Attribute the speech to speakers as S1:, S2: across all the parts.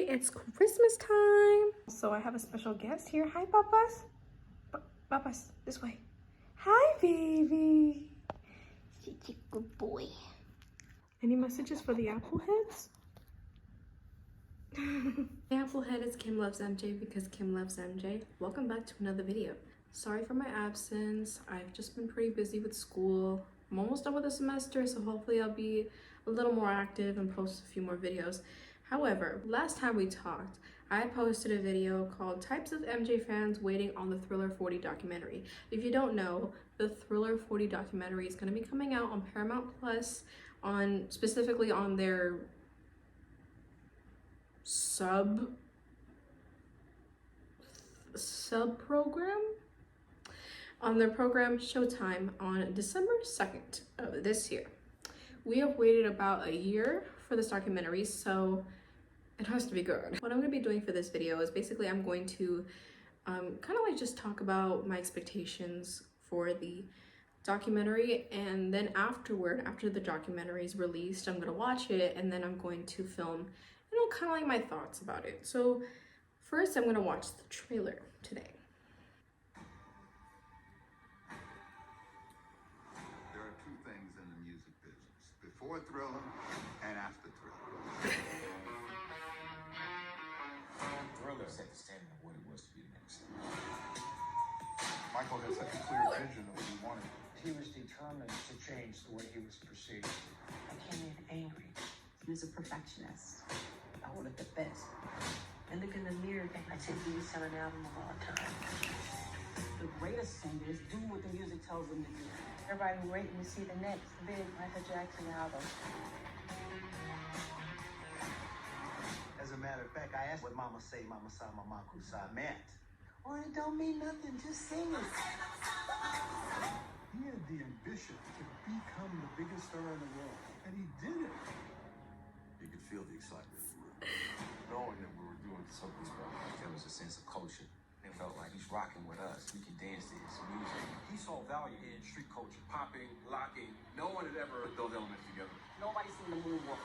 S1: it's Christmas time. So I have a special guest here. Hi, Papas. Papas, this way. Hi, baby. Such a good boy. Any messages for the Appleheads? Hey, Applehead, it's Kim Loves MJ because Kim loves MJ. Welcome back to another video. Sorry for my absence. I've just been pretty busy with school. I'm almost done with the semester, so hopefully I'll be a little more active and post a few more videos. However, last time we talked, I posted a video called Types of MJ Fans Waiting on the Thriller 40 documentary. If you don't know, the Thriller 40 documentary is going to be coming out on Paramount Plus, specifically on their sub program, on their program Showtime on December 2nd of this year. We have waited about a year for this documentary, so it has to be good. What I'm going to be doing for this video is basically I'm going to kind of like just talk about my expectations for the documentary, and then after the documentary is released, I'm going to watch it, and then I'm going to film, kind of like my thoughts about it. So first I'm going to watch the trailer today.
S2: There are two things in the music business: before Thriller and after Thriller.
S3: Thriller set the standard of what it was to be the next.
S2: Michael had such a clear vision of what he wanted.
S3: He was determined to change the way he was perceived.
S4: I came in angry. He was a perfectionist. I wanted the best. I look in the mirror and I said, he was selling an album of all time. The greatest singers do what the music tells them to do. Everybody waiting to see the next big Michael Jackson album.
S5: As a matter of fact, I asked what Mama say, Mama Sa, Mama Kusa meant. Well, it don't mean nothing, just sing it.
S6: He had the ambition to become the biggest star in the world, and he did it.
S2: You could feel the excitement in the room,
S3: Knowing that we were doing something special, there was a sense of culture. It felt like he's rocking with us. We can dance to his music.
S7: He saw value in street culture, popping, locking. No one had ever put those elements together.
S4: Nobody's seen the moonwalk.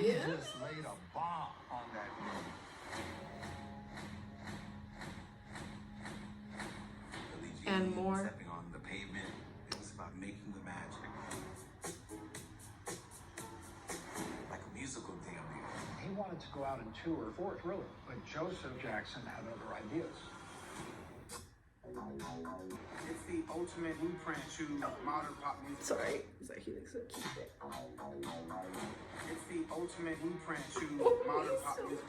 S2: He just laid a bomb on that room.
S1: And more.
S3: Stepping on the pavement. It was about making the magic. Like a musical damn near.
S6: He wanted to go out and tour for Thriller, but Joseph Jackson had other ideas.
S7: It's the ultimate blueprint to modern pop music.
S1: Sorry, he looks so cute.
S7: It's the ultimate blueprint to modern pop music.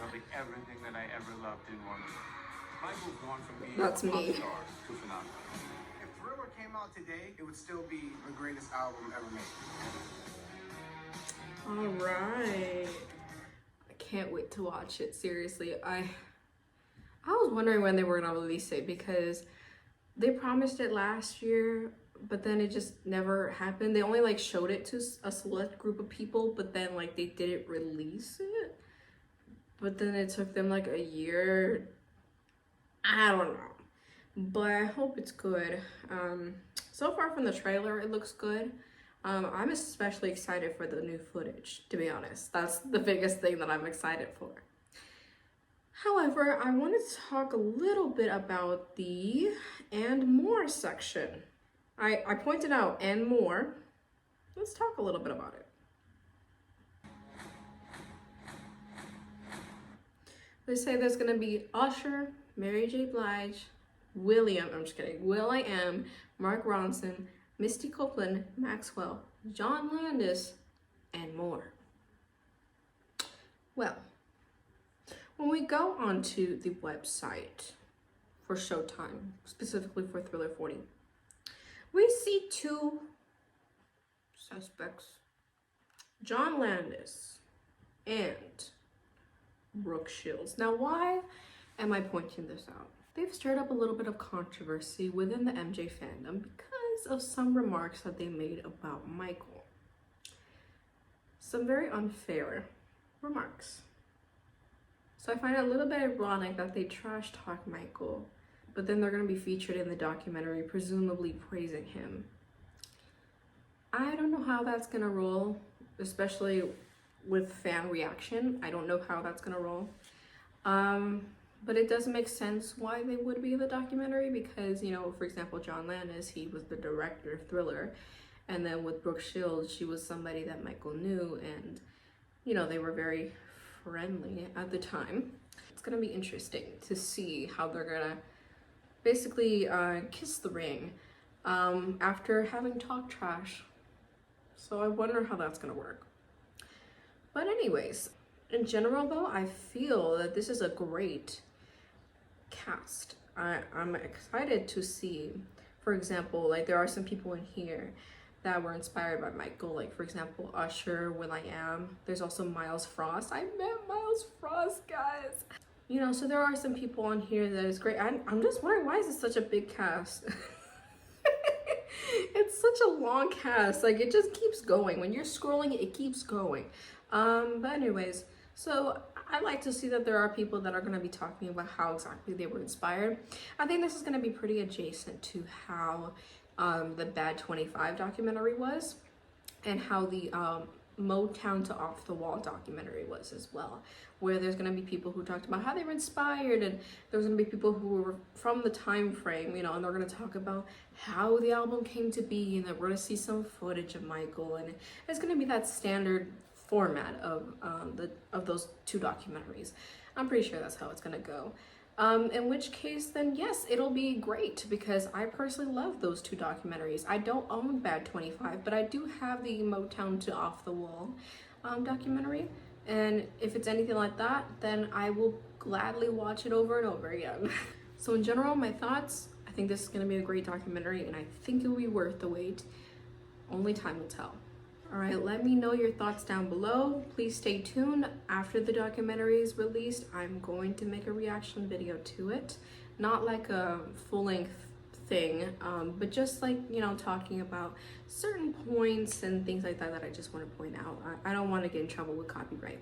S7: Having everything that I ever loved in one. Michael's gone from being
S1: That's
S7: a pop
S1: me.
S7: star to phenomenal. If Thriller came out today, it would still be the greatest album ever made.
S1: All right. I can't wait to watch it. Seriously, I was wondering when they were gonna release it because they promised it last year, but then it just never happened. They only like showed it to a select group of people, but then like they didn't release it. But then it took them like a year. I don't know, but I hope it's good. So far from the trailer, it looks good. I'm especially excited for the new footage, to be honest. That's the biggest thing that I'm excited for. However, I want to talk a little bit about the and more section. I pointed out and more. Let's talk a little bit about it. They say there's going to be Usher, Mary J. Blige, will.i.am, Mark Ronson, Misty Copeland, Maxwell, John Landis, and more. Well, when we go onto the website for Showtime, specifically for Thriller 40, we see two suspects, John Landis and Brooke Shields. Now, why am I pointing this out? They've stirred up a little bit of controversy within the MJ fandom because of some remarks that they made about Michael. Some very unfair remarks. So I find it a little bit ironic that they trash talk Michael, but then they're going to be featured in the documentary, presumably praising him. I don't know how that's going to roll, especially with fan reaction. I don't know how that's gonna roll. But it does make sense why they would be in the documentary because, you know, for example, John Landis, he was the director of Thriller. And then with Brooke Shields, she was somebody that Michael knew, and, you know, they were very friendly at the time. It's gonna be interesting to see how they're gonna basically kiss the ring after having talked trash. So I wonder how that's gonna work. But anyways, in general though, I feel that this is a great cast. I'm excited to see, for example, like there are some people in here that were inspired by Michael, like for example Usher, will.i.am. There's also Miles Frost. I met Miles Frost, guys. You know, so there are some people on here that is great. I'm just wondering, why is it such a big cast? It's such a long cast, like it just keeps going. When you're scrolling, it keeps going. But anyways, so I like to see that there are people that are going to be talking about how exactly they were inspired. I think this is going to be pretty adjacent to how the Bad 25 documentary was, and how the Motown to Off the Wall documentary was as well, where there's going to be people who talked about how they were inspired, and there's going to be people who were from the time frame, you know, and they're going to talk about how the album came to be, and then we're going to see some footage of Michael, and it's going to be that standard format of those two documentaries. I'm pretty sure that's how it's going to go. In which case, then yes, it'll be great because I personally love those two documentaries. I don't own Bad 25, but I do have the Motown to Off the Wall documentary. And if it's anything like that, then I will gladly watch it over and over again. So in general, my thoughts, I think this is going to be a great documentary, and I think it will be worth the wait. Only time will tell. All right, let me know your thoughts down below. Please stay tuned. After the documentary is released, I'm going to make a reaction video to it. Not like a full-length thing, but just like, you know, talking about certain points and things like that that I just want to point out. I don't want to get in trouble with copyright.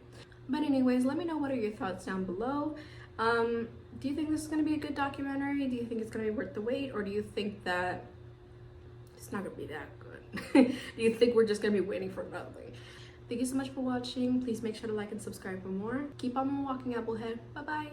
S1: But anyways, let me know what are your thoughts down below. Do you think this is going to be a good documentary? Do you think it's going to be worth the wait? Or do you think that it's not going to be that good? Do you think we're just gonna be waiting for nothing? Thank you so much for watching. Please make sure to like and subscribe for more. Keep on walking, Applehead. Bye bye.